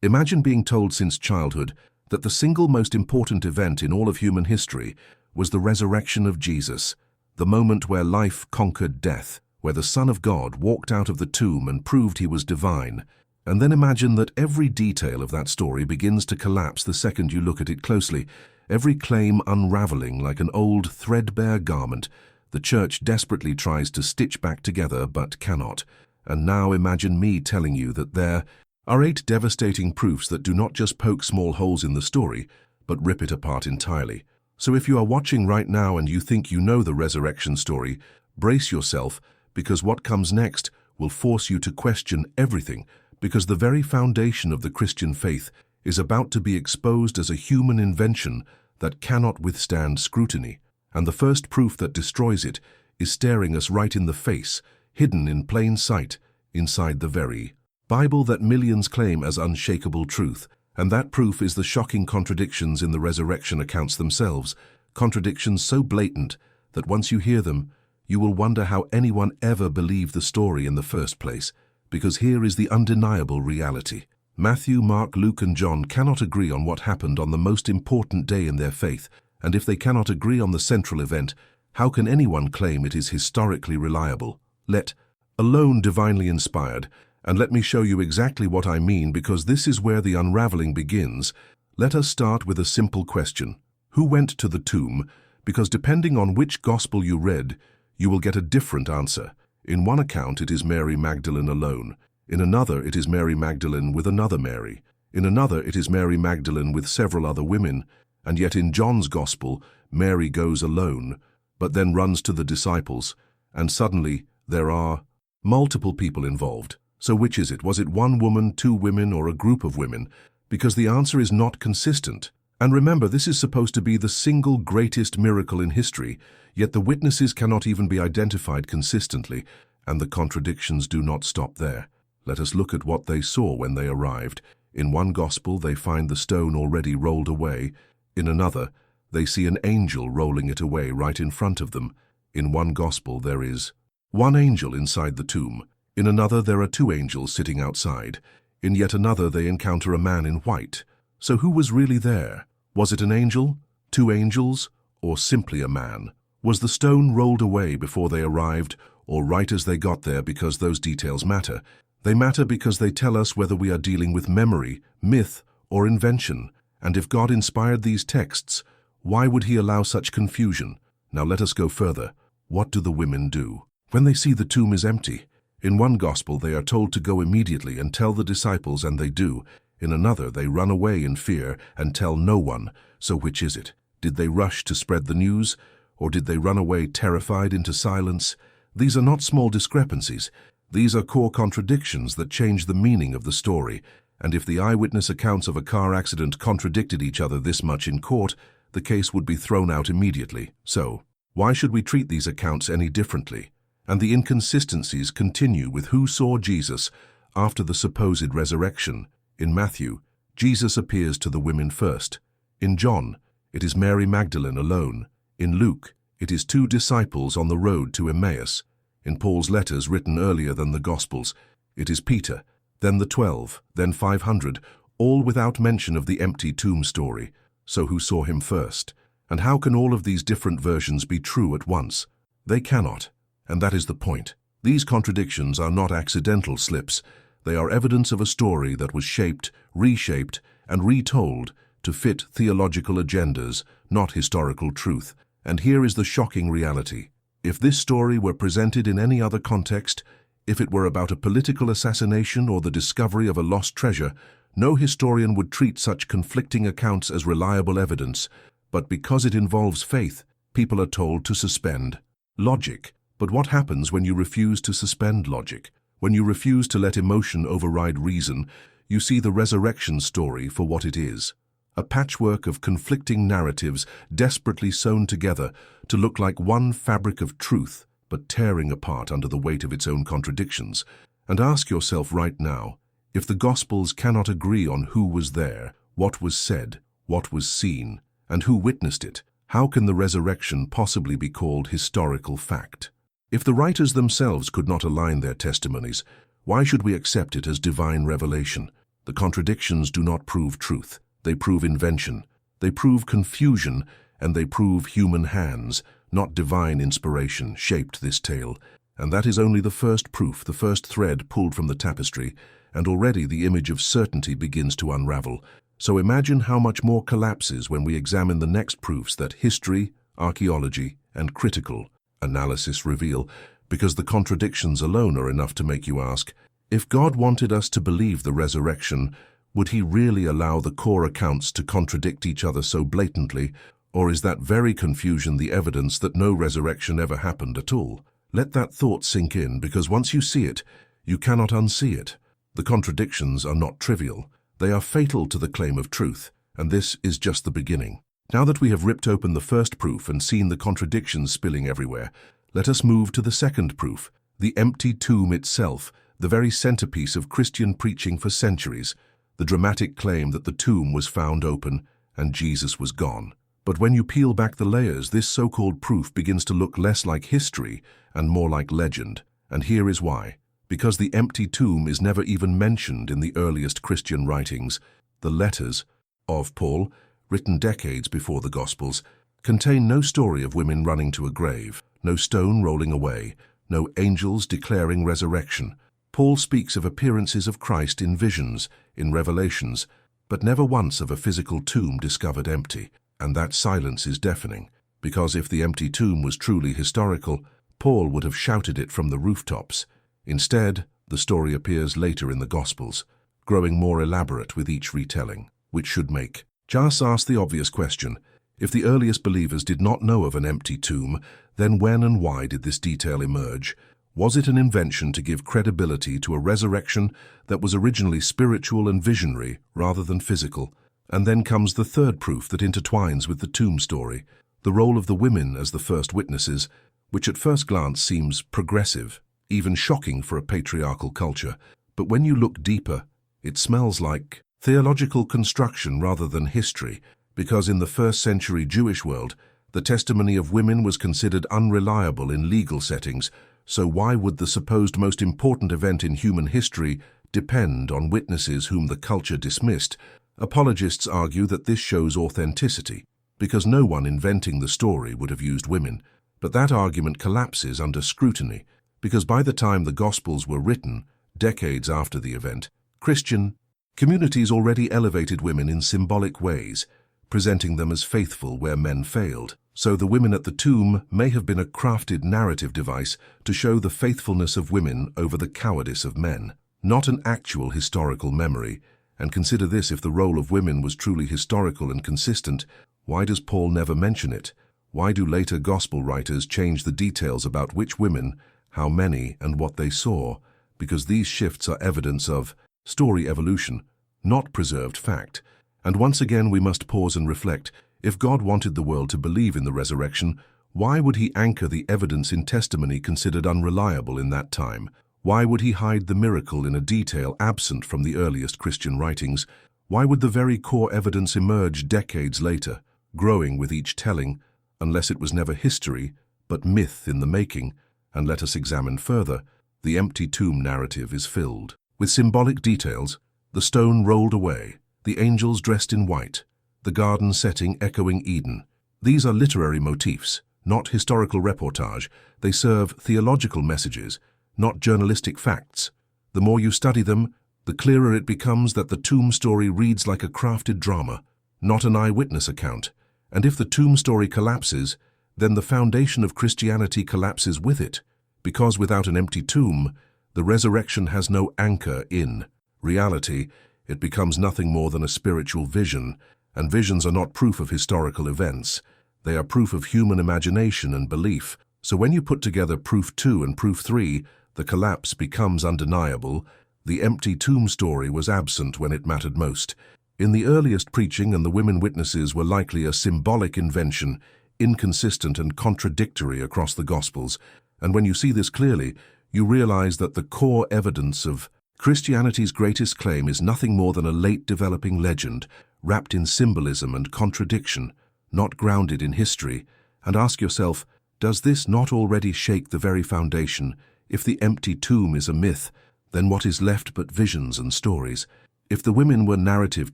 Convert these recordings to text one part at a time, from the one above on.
Imagine being told since childhood that the single most important event in all of human history was the resurrection of Jesus, the moment where life conquered death, where the Son of God walked out of the tomb and proved he was divine. And then imagine that every detail of that story begins to collapse the second you look at it closely, every claim unraveling like an old threadbare garment the church desperately tries to stitch back together but cannot. And now imagine me telling you that there are 8 devastating proofs that do not just poke small holes in the story, but rip it apart entirely. So if you are watching right now and you think you know the resurrection story, brace yourself, because what comes next will force you to question everything, because the very foundation of the Christian faith is about to be exposed as a human invention that cannot withstand scrutiny. And the first proof that destroys it is staring us right in the face, hidden in plain sight, inside the very Bible that millions claim as unshakable truth. And that proof is the shocking contradictions in the resurrection accounts themselves, contradictions so blatant that once you hear them, you will wonder how anyone ever believed the story in the first place, because here is the undeniable reality. Matthew, Mark, Luke, and John cannot agree on what happened on the most important day in their faith, and if they cannot agree on the central event, how can anyone claim it is historically reliable, let alone divinely inspired? And let me show you exactly what I mean, because this is where the unraveling begins. Let us start with a simple question. Who went to the tomb? Because depending on which gospel you read, you will get a different answer. In one account, it is Mary Magdalene alone. In another, it is Mary Magdalene with another Mary. In another, it is Mary Magdalene with several other women. And yet in John's gospel, Mary goes alone, but then runs to the disciples, and suddenly there are multiple people involved. So which is it? Was it one woman, 2 women, or a group of women? Because the answer is not consistent. And remember, this is supposed to be the single greatest miracle in history, yet the witnesses cannot even be identified consistently, and the contradictions do not stop there. Let us look at what they saw when they arrived. In one gospel, they find the stone already rolled away. In another, they see an angel rolling it away right in front of them. In one gospel, there is one angel inside the tomb. In another, there are 2 angels sitting outside. In yet another, they encounter a man in white. So who was really there? Was it an angel, 2 angels, or simply a man? Was the stone rolled away before they arrived, or right as they got there? Because those details matter. They matter because they tell us whether we are dealing with memory, myth, or invention. And if God inspired these texts, why would he allow such confusion? Now let us go further. What do the women do when they see the tomb is empty? In one gospel, they are told to go immediately and tell the disciples, and they do. In another, they run away in fear and tell no one. So which is it? Did they rush to spread the news, or did they run away terrified into silence? These are not small discrepancies. These are core contradictions that change the meaning of the story. And if the eyewitness accounts of a car accident contradicted each other this much in court, the case would be thrown out immediately. So, why should we treat these accounts any differently? And the inconsistencies continue with who saw Jesus after the supposed resurrection. In Matthew, Jesus appears to the women first. In John, it is Mary Magdalene alone. In Luke, it is 2 disciples on the road to Emmaus. In Paul's letters written earlier than the Gospels, it is Peter, then the 12, then 500, all without mention of the empty tomb story. So who saw him first? And how can all of these different versions be true at once? They cannot. And that is the point. These contradictions are not accidental slips. They are evidence of a story that was shaped, reshaped, and retold to fit theological agendas, not historical truth. And here is the shocking reality. If this story were presented in any other context, if it were about a political assassination or the discovery of a lost treasure, no historian would treat such conflicting accounts as reliable evidence. But because it involves faith, people are told to suspend logic. But what happens when you refuse to suspend logic? When you refuse to let emotion override reason, you see the resurrection story for what it is. A patchwork of conflicting narratives desperately sewn together to look like one fabric of truth, but tearing apart under the weight of its own contradictions. And ask yourself right now, if the Gospels cannot agree on who was there, what was said, what was seen, and who witnessed it, how can the resurrection possibly be called historical fact? If the writers themselves could not align their testimonies, why should we accept it as divine revelation? The contradictions do not prove truth. They prove invention. They prove confusion, and they prove human hands, not divine inspiration, shaped this tale. And that is only the first proof, the first thread pulled from the tapestry, and already the image of certainty begins to unravel. So imagine how much more collapses when we examine the next proofs that history, archaeology, and critical analysis reveal, because the contradictions alone are enough to make you ask, if God wanted us to believe the resurrection, would he really allow the core accounts to contradict each other so blatantly, or is that very confusion the evidence that no resurrection ever happened at all? Let that thought sink in, because once you see it, you cannot unsee it. The contradictions are not trivial. They are fatal to the claim of truth, and this is just the beginning. Now that we have ripped open the first proof and seen the contradictions spilling everywhere, let us move to the second proof, the empty tomb itself, the very centerpiece of Christian preaching for centuries, the dramatic claim that the tomb was found open and Jesus was gone. But when you peel back the layers, this so-called proof begins to look less like history and more like legend. And here is why. Because the empty tomb is never even mentioned in the earliest Christian writings. The letters of Paul, written decades before the Gospels, contain no story of women running to a grave, no stone rolling away, no angels declaring resurrection. Paul speaks of appearances of Christ in visions, in revelations, but never once of a physical tomb discovered empty. And that silence is deafening, because if the empty tomb was truly historical, Paul would have shouted it from the rooftops. Instead, the story appears later in the Gospels, growing more elaborate with each retelling, which should make just ask the obvious question. If the earliest believers did not know of an empty tomb, then when and why did this detail emerge? Was it an invention to give credibility to a resurrection that was originally spiritual and visionary rather than physical? And then comes the third proof that intertwines with the tomb story, the role of the women as the first witnesses, which at first glance seems progressive, even shocking for a patriarchal culture. But when you look deeper, it smells like theological construction rather than history, because in the first century Jewish world, the testimony of women was considered unreliable in legal settings, so why would the supposed most important event in human history depend on witnesses whom the culture dismissed? Apologists argue that this shows authenticity, because no one inventing the story would have used women. But that argument collapses under scrutiny, because by the time the Gospels were written, decades after the event, Christian communities already elevated women in symbolic ways, presenting them as faithful where men failed. So the women at the tomb may have been a crafted narrative device to show the faithfulness of women over the cowardice of men, not an actual historical memory. And consider this, if the role of women was truly historical and consistent, why does Paul never mention it? Why do later gospel writers change the details about which women, how many, and what they saw? Because these shifts are evidence of story evolution, not preserved fact. And once again we must pause and reflect. If God wanted the world to believe in the resurrection, why would he anchor the evidence in testimony considered unreliable in that time? Why would he hide the miracle in a detail absent from the earliest Christian writings? Why would the very core evidence emerge decades later, growing with each telling, unless it was never history, but myth in the making? And let us examine further. The empty tomb narrative is filled with symbolic details: the stone rolled away, the angels dressed in white, the garden setting echoing Eden. These are literary motifs, not historical reportage. They serve theological messages, not journalistic facts. The more you study them, the clearer it becomes that the tomb story reads like a crafted drama, not an eyewitness account. And if the tomb story collapses, then the foundation of Christianity collapses with it, because without an empty tomb, the resurrection has no anchor in reality. It becomes nothing more than a spiritual vision, and visions are not proof of historical events. They are proof of human imagination and belief. So when you put together proof 2 and proof 3, the collapse becomes undeniable. The empty tomb story was absent when it mattered most. In the earliest preaching, and the women witnesses were likely a symbolic invention, inconsistent and contradictory across the Gospels. And when you see this clearly, you realize that the core evidence of Christianity's greatest claim is nothing more than a late developing legend, wrapped in symbolism and contradiction, not grounded in history. And ask yourself, does this not already shake the very foundation? If the empty tomb is a myth, then what is left but visions and stories? If the women were narrative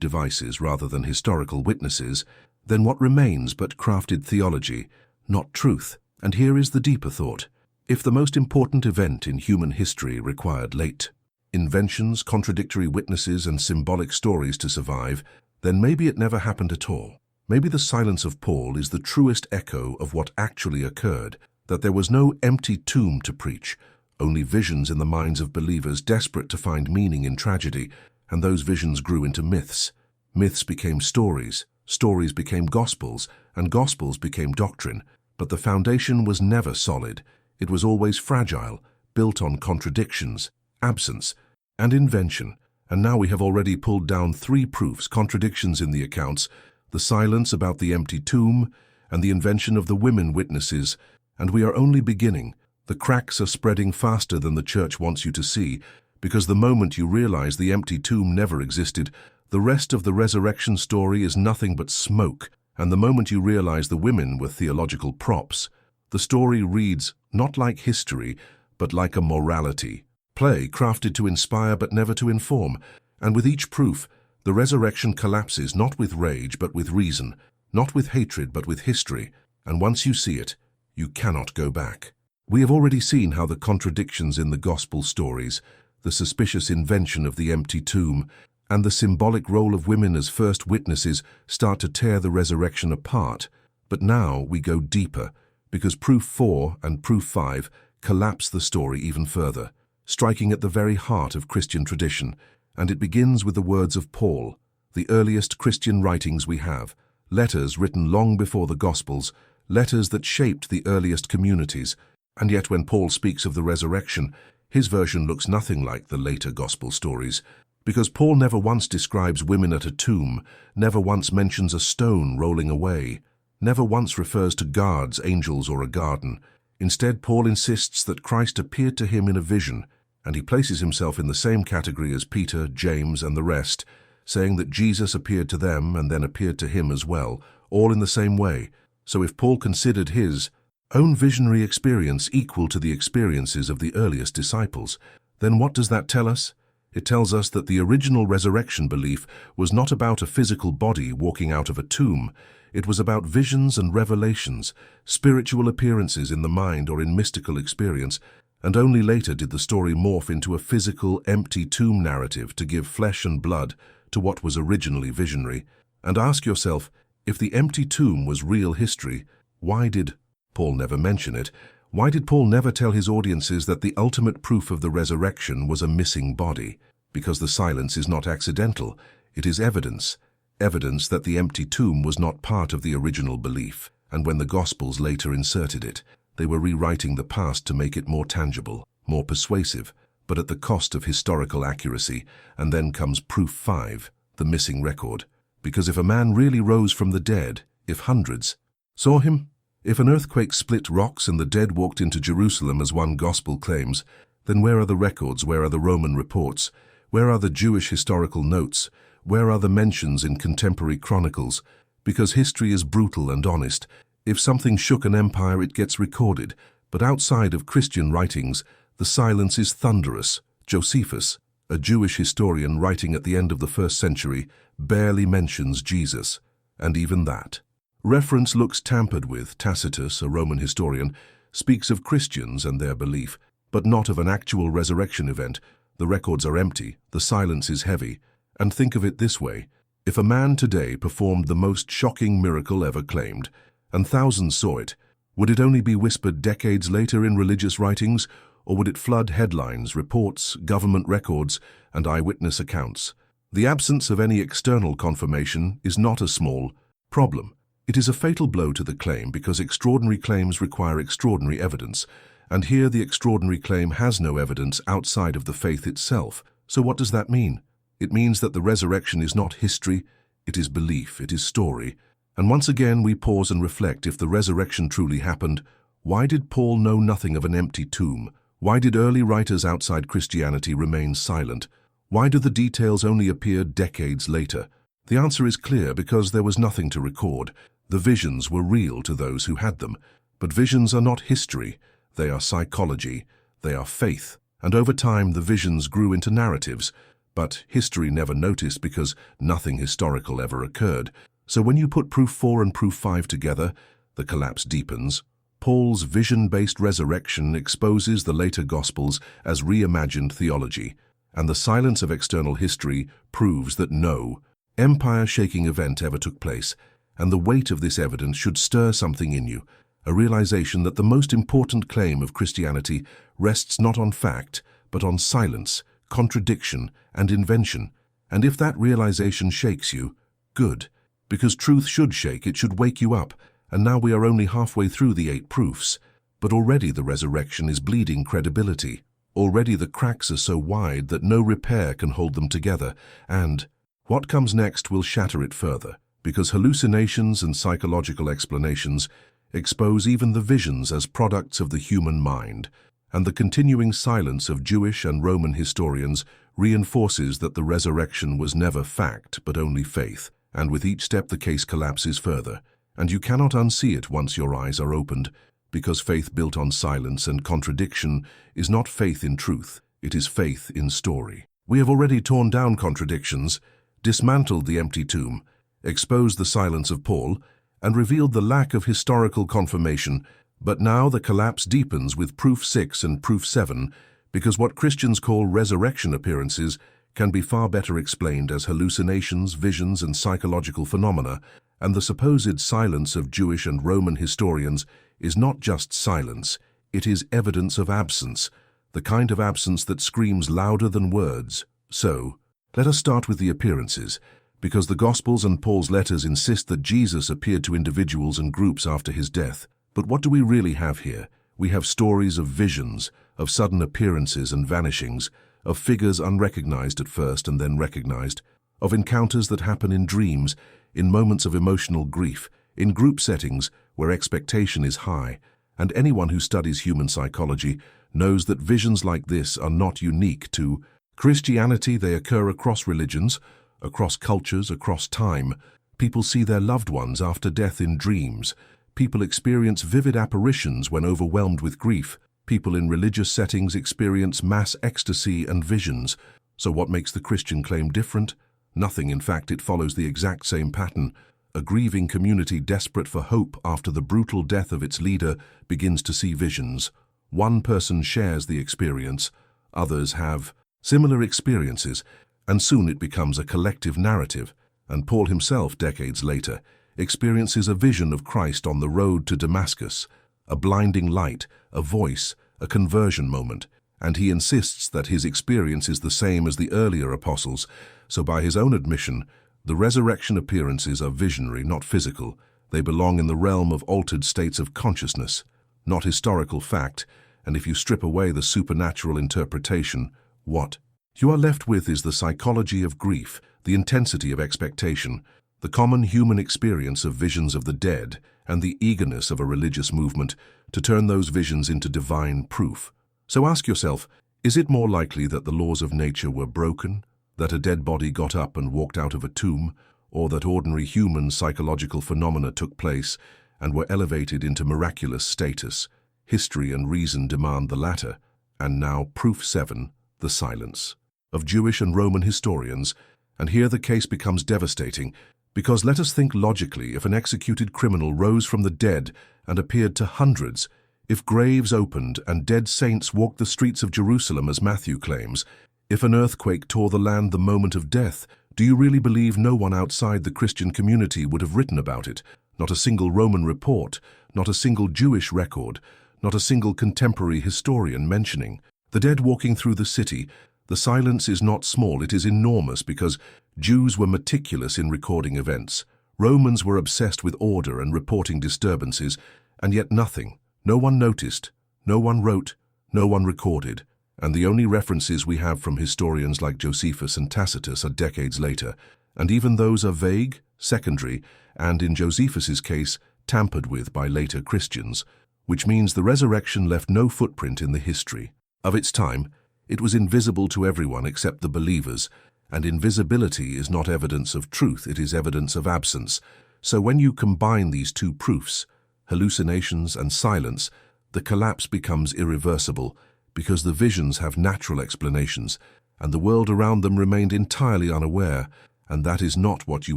devices rather than historical witnesses, then what remains but crafted theology, not truth? And here is the deeper thought. If the most important event in human history required late inventions, contradictory witnesses, and symbolic stories to survive, then maybe it never happened at all. Maybe the silence of Paul is the truest echo of what actually occurred, that there was no empty tomb to preach, only visions in the minds of believers desperate to find meaning in tragedy, and those visions grew into myths. Myths became stories, stories became gospels, and gospels became doctrine. But the foundation was never solid. It was always fragile, built on contradictions, absence, and invention. And now we have already pulled down 3 proofs, contradictions in the accounts, the silence about the empty tomb, and the invention of the women witnesses. And we are only beginning. The cracks are spreading faster than the church wants you to see, because the moment you realize the empty tomb never existed, the rest of the resurrection story is nothing but smoke. And the moment you realize the women were theological props, the story reads not like history, but like a morality play crafted to inspire but never to inform. And with each proof, the resurrection collapses not with rage but with reason, not with hatred but with history. And once you see it, you cannot go back. We have already seen how the contradictions in the gospel stories, the suspicious invention of the empty tomb, and the symbolic role of women as first witnesses start to tear the resurrection apart. But now we go deeper, because proof 4 and proof 5 collapse the story even further, striking at the very heart of Christian tradition. And it begins with the words of Paul, the earliest Christian writings we have, letters written long before the Gospels, letters that shaped the earliest communities. And yet when Paul speaks of the resurrection, his version looks nothing like the later Gospel stories, because Paul never once describes women at a tomb, never once mentions a stone rolling away, never once refers to guards, angels, or a garden. Instead, Paul insists that Christ appeared to him in a vision, and he places himself in the same category as Peter, James, and the rest, saying that Jesus appeared to them and then appeared to him as well, all in the same way. So if Paul considered his own visionary experience equal to the experiences of the earliest disciples, then what does that tell us? It tells us that the original resurrection belief was not about a physical body walking out of a tomb. It was about visions and revelations, spiritual appearances in the mind or in mystical experience, and only later did the story morph into a physical, empty tomb narrative to give flesh and blood to what was originally visionary. And ask yourself, if the empty tomb was real history, why did Paul never mention it? Why did Paul never tell his audiences that the ultimate proof of the resurrection was a missing body? Because the silence is not accidental. It is evidence. Evidence that the empty tomb was not part of the original belief. And when the Gospels later inserted it, they were rewriting the past to make it more tangible, more persuasive, but at the cost of historical accuracy. And then comes proof 5, the missing record. Because if a man really rose from the dead, if hundreds saw him, if an earthquake split rocks and the dead walked into Jerusalem as one gospel claims, then where are the records? Where are the Roman reports? Where are the Jewish historical notes? Where are the mentions in contemporary chronicles? Because history is brutal and honest. If something shook an empire, it gets recorded. But outside of Christian writings, the silence is thunderous. Josephus, a Jewish historian writing at the end of the 1st century, barely mentions Jesus. And even that reference looks tampered with. Tacitus, a Roman historian, speaks of Christians and their belief, but not of an actual resurrection event. The records are empty, the silence is heavy. And think of it this way. If a man today performed the most shocking miracle ever claimed, and thousands saw it, would it only be whispered decades later in religious writings, or would it flood headlines, reports, government records, and eyewitness accounts? The absence of any external confirmation is not a small problem. It is a fatal blow to the claim because extraordinary claims require extraordinary evidence, and here the extraordinary claim has no evidence outside of the faith itself. So what does that mean? It means that the resurrection is not history, it is belief, it is story. And once again we pause and reflect, if the resurrection truly happened, why did Paul know nothing of an empty tomb? Why did early writers outside Christianity remain silent? Why do the details only appear decades later? The answer is clear: because there was nothing to record. The visions were real to those who had them. But visions are not history, they are psychology, they are faith. And over time the visions grew into narratives, But history never noticed because nothing historical ever occurred. So when you put proof 4 and proof 5 together, the collapse deepens. Paul's vision-based resurrection exposes the later Gospels as reimagined theology, and the silence of external history proves that no empire-shaking event ever took place, and the weight of this evidence should stir something in you, a realization that the most important claim of Christianity rests not on fact, but on silence, contradiction, and invention. And if that realization shakes you, good, because truth should shake, it should wake you up. And now we are only halfway through the 8 proofs, but already the resurrection is bleeding credibility. Already the cracks are so wide that no repair can hold them together, and what comes next will shatter it further, because hallucinations and psychological explanations expose even the visions as products of the human mind, and the continuing silence of Jewish and Roman historians reinforces that the resurrection was never fact but only faith, and with each step the case collapses further. And you cannot unsee it once your eyes are opened, because faith built on silence and contradiction is not faith in truth, it is faith in story. We have already torn down contradictions, dismantled the empty tomb, exposed the silence of Paul, and revealed the lack of historical confirmation, but now the collapse deepens with proof 6 and proof 7, because what Christians call resurrection appearances can be far better explained as hallucinations, visions, and psychological phenomena, and the supposed silence of Jewish and Roman historians is not just silence, it is evidence of absence, the kind of absence that screams louder than words. So, let us start with the appearances, because the Gospels and Paul's letters insist that Jesus appeared to individuals and groups after his death. But what do we really have here? We have stories of visions, of sudden appearances and vanishings, of figures unrecognized at first and then recognized, of encounters that happen in dreams, in moments of emotional grief, in group settings where expectation is high, and anyone who studies human psychology knows that visions like this are not unique to Christianity. They occur across religions, across cultures, across time. People see their loved ones after death in dreams. People experience vivid apparitions when overwhelmed with grief. People in religious settings experience mass ecstasy and visions. So what makes the Christian claim different? Nothing. In fact, it follows the exact same pattern. A grieving community desperate for hope after the brutal death of its leader begins to see visions. One person shares the experience, others have similar experiences, and soon it becomes a collective narrative. And Paul himself, decades later, experiences a vision of Christ on the road to Damascus, a blinding light, a voice, a conversion moment, and he insists that his experience is the same as the earlier apostles. So by his own admission, the resurrection appearances are visionary, not physical. They belong in the realm of altered states of consciousness, not historical fact, and if you strip away the supernatural interpretation, what you are left with is the psychology of grief, the intensity of expectation, the common human experience of visions of the dead, and the eagerness of a religious movement to turn those visions into divine proof. So ask yourself, is it more likely that the laws of nature were broken, that a dead body got up and walked out of a tomb, or that ordinary human psychological phenomena took place and were elevated into miraculous status? History and reason demand the latter. And now proof 7, the silence of Jewish and Roman historians. And here the case becomes devastating, because let us think logically. If an executed criminal rose from the dead and appeared to hundreds, if graves opened and dead saints walked the streets of Jerusalem as Matthew claims, if an earthquake tore the land the moment of death, do you really believe no one outside the Christian community would have written about it? Not a single Roman report, not a single Jewish record, not a single contemporary historian mentioning the dead walking through the city. The silence is not small, it is enormous, because Jews were meticulous in recording events. Romans were obsessed with order and reporting disturbances, and yet nothing. No one noticed, no one wrote, no one recorded. And the only references we have from historians like Josephus and Tacitus are decades later, and even those are vague, secondary, and in Josephus's case, tampered with by later Christians, which means the resurrection left no footprint in the history of its time. It was invisible to everyone except the believers, and invisibility is not evidence of truth, it is evidence of absence. So when you combine these two proofs, hallucinations and silence, the collapse becomes irreversible, because the visions have natural explanations, and the world around them remained entirely unaware, and that is not what you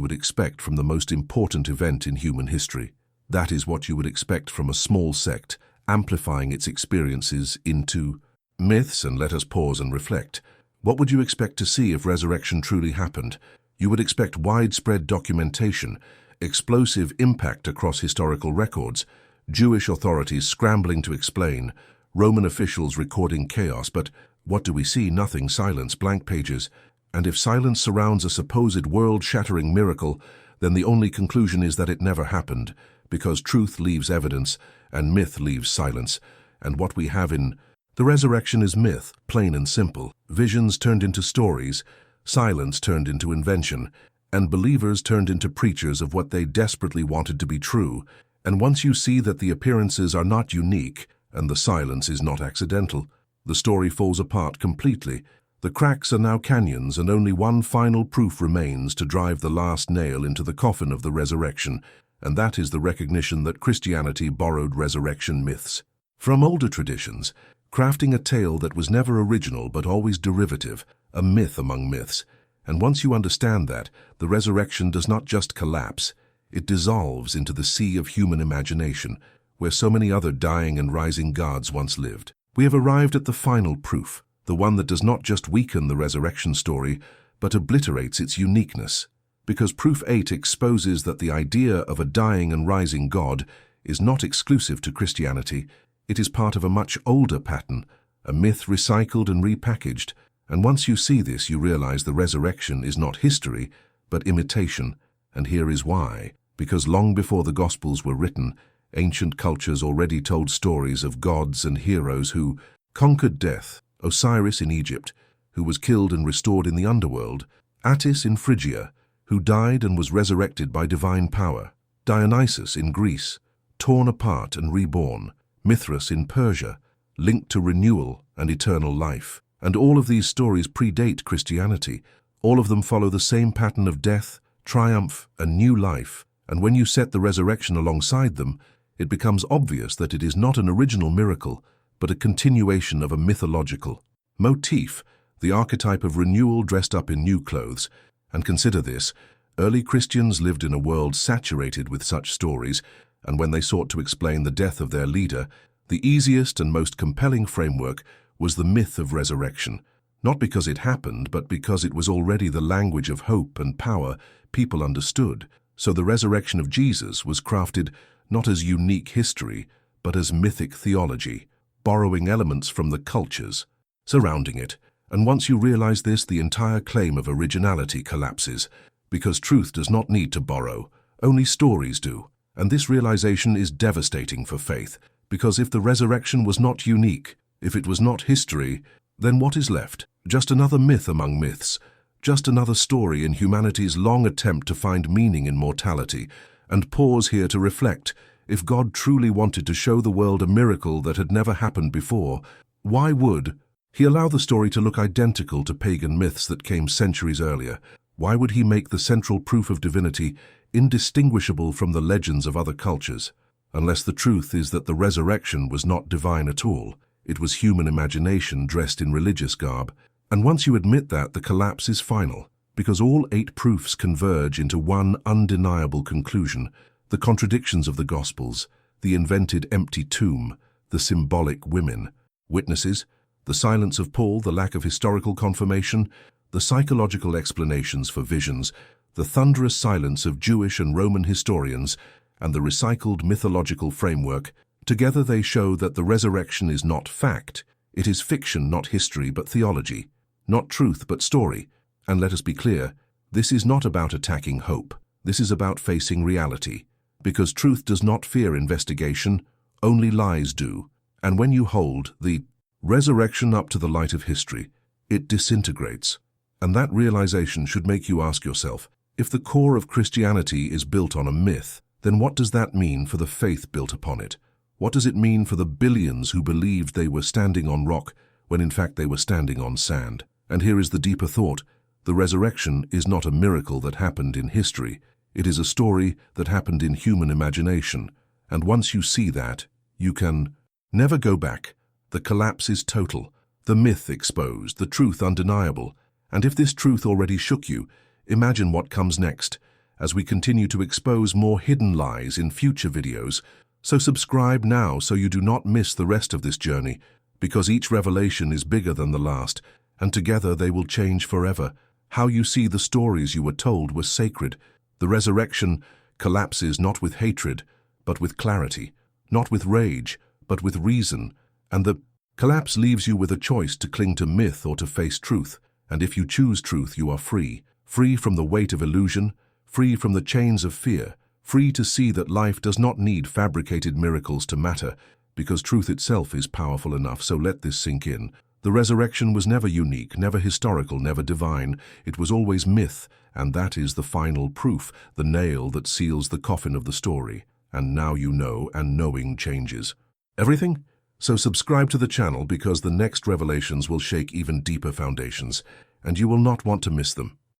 would expect from the most important event in human history. That is what you would expect from a small sect, amplifying its experiences into myths. And let us pause and reflect. What would you expect to see if resurrection truly happened? You would expect widespread documentation, explosive impact across historical records, Jewish authorities scrambling to explain, Roman officials recording chaos, but what do we see? Nothing. Silence, blank pages. And if silence surrounds a supposed world-shattering miracle, then the only conclusion is that it never happened, because truth leaves evidence and myth leaves silence. And what we have in the resurrection is myth, plain and simple. Visions turned into stories, silence turned into invention, and believers turned into preachers of what they desperately wanted to be true. And once you see that the appearances are not unique and the silence is not accidental, the story falls apart completely. The cracks are now canyons, and only one final proof remains to drive the last nail into the coffin of the resurrection, and that is the recognition that Christianity borrowed resurrection myths from older traditions, crafting a tale that was never original but always derivative, a myth among myths. And once you understand that, the resurrection does not just collapse, it dissolves into the sea of human imagination, where so many other dying and rising gods once lived. We have arrived at the final proof, the one that does not just weaken the resurrection story, but obliterates its uniqueness. Because proof 8 exposes that the idea of a dying and rising God is not exclusive to Christianity. It is part of a much older pattern, a myth recycled and repackaged. And once you see this, you realize the resurrection is not history, but imitation. And here is why. Because long before the Gospels were written, ancient cultures already told stories of gods and heroes who conquered death. Osiris in Egypt, who was killed and restored in the underworld. Attis in Phrygia, who died and was resurrected by divine power. Dionysus in Greece, torn apart and reborn. Mithras in Persia, linked to renewal and eternal life. And all of these stories predate Christianity. All of them follow the same pattern of death, triumph, and new life. And when you set the resurrection alongside them, it becomes obvious that it is not an original miracle, but a continuation of a mythological motif, the archetype of renewal dressed up in new clothes. And consider this, early Christians lived in a world saturated with such stories, and when they sought to explain the death of their leader, the easiest and most compelling framework was the myth of resurrection. Not because it happened, but because it was already the language of hope and power people understood. So the resurrection of Jesus was crafted not as unique history, but as mythic theology, borrowing elements from the cultures surrounding it. And once you realize this, the entire claim of originality collapses, because truth does not need to borrow, only stories do. And this realization is devastating for faith, because if the resurrection was not unique, if it was not history, then what is left? Just another myth among myths, just another story in humanity's long attempt to find meaning in mortality. And pause here to reflect. If God truly wanted to show the world a miracle that had never happened before, why would He allow the story to look identical to pagan myths that came centuries earlier? Why would He make the central proof of divinity indistinguishable from the legends of other cultures? Unless the truth is that the resurrection was not divine at all. It was human imagination dressed in religious garb. And once you admit that, the collapse is final, because all 8 proofs converge into one undeniable conclusion: the contradictions of the Gospels, the invented empty tomb, the symbolic women. Witnesses, the silence of Paul, the lack of historical confirmation, the psychological explanations for visions, the thunderous silence of Jewish and Roman historians, and the recycled mythological framework. Together they show that the resurrection is not fact. It is fiction, not history, but theology. Not truth, but story. And let us be clear, this is not about attacking hope. This is about facing reality. Because truth does not fear investigation, only lies do. And when you hold the resurrection up to the light of history, it disintegrates. And that realization should make you ask yourself, if the core of Christianity is built on a myth, then what does that mean for the faith built upon it? What does it mean for the billions who believed they were standing on rock when in fact they were standing on sand? And here is the deeper thought. The resurrection is not a miracle that happened in history. It is a story that happened in human imagination. And once you see that, you can never go back. The collapse is total. The myth exposed, the truth undeniable. And if this truth already shook you, imagine what comes next, as we continue to expose more hidden lies in future videos. So subscribe now so you do not miss the rest of this journey, because each revelation is bigger than the last, and together they will change forever. How you see the stories you were told were sacred. The resurrection collapses not with hatred, but with clarity, not with rage, but with reason, and the collapse leaves you with a choice to cling to myth or to face truth. And if you choose truth, you are free, free from the weight of illusion, free from the chains of fear, free to see that life does not need fabricated miracles to matter, because truth itself is powerful enough. So let this sink in. The resurrection was never unique, never historical, never divine. It was always myth, and that is the final proof, the nail that seals the coffin of the story. And now you know, and knowing changes everything. So subscribe to the channel, because the next revelations will shake even deeper foundations, and you will not want to miss them.